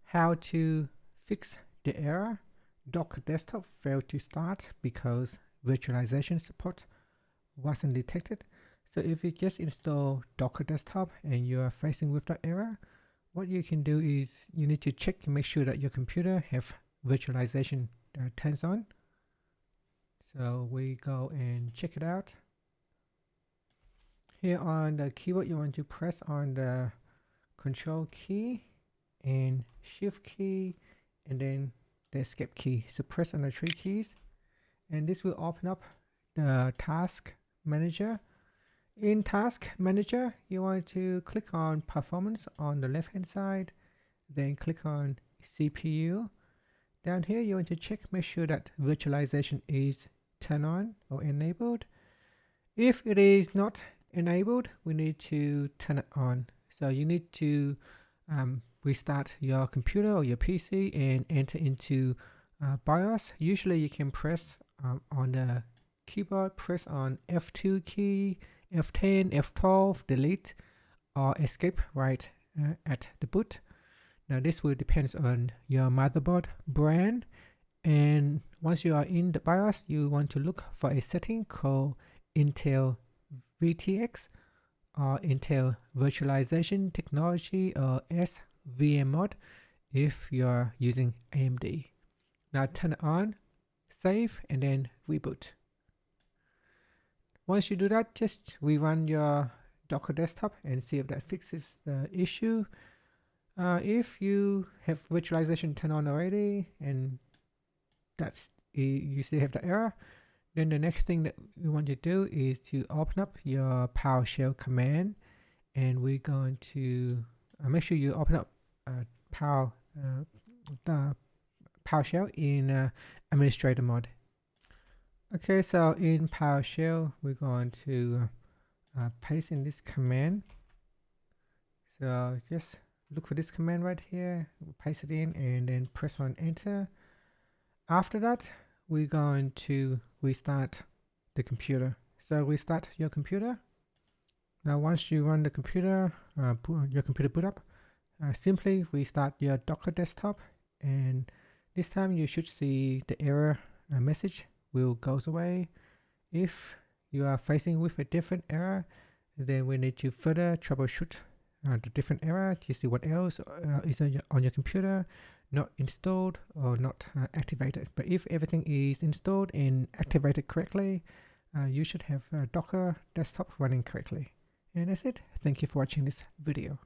how to fix the error Docker desktop failed to start because virtualization support wasn't detected. So if you just install Docker desktop and you are facing with that error, what you can do is you need to check and make sure that your computer have virtualization turns on. So we go and check it out. Here on the keyboard, you want to press on the control key and shift key and then the escape key. So press on the three keys and this will open up the task manager. In task manager, you want to click on performance on the left hand side, then click on CPU. Down here you want to check, make sure that virtualization is turned on or enabled. If it is not enabled, we need to turn it on. So you need to restart your computer or your PC and enter into BIOS. Usually you can press on the keyboard, press on F2 key, F10, F12, delete, or escape right at the boot. Now this will depend on your motherboard brand, and once you are in the BIOS, you want to look for a setting called Intel VTX or Intel Virtualization Technology or SVM mod if you're using AMD. Now turn it on, save, and then reboot. Once you do that, just rerun your Docker desktop and see if that fixes the issue. If you have virtualization turned on already and you still have the error, then the next thing that we want to do is to open up your PowerShell command, and we're going to make sure you open up the PowerShell in administrator mode. Okay, so in PowerShell, we're going to paste in this command. So just look for this command right here, paste it in, and then press on enter. After that, we're going to restart the computer. So restart your computer. Now once you run the computer, your computer boot up, simply restart your Docker desktop, and this time you should see the error message will goes away. If you are facing with a different error, then we need to further troubleshoot the different error to see what else is on your computer not installed or not activated. But if everything is installed and activated correctly, you should have Docker desktop running correctly. And that's it. Thank you for watching this video.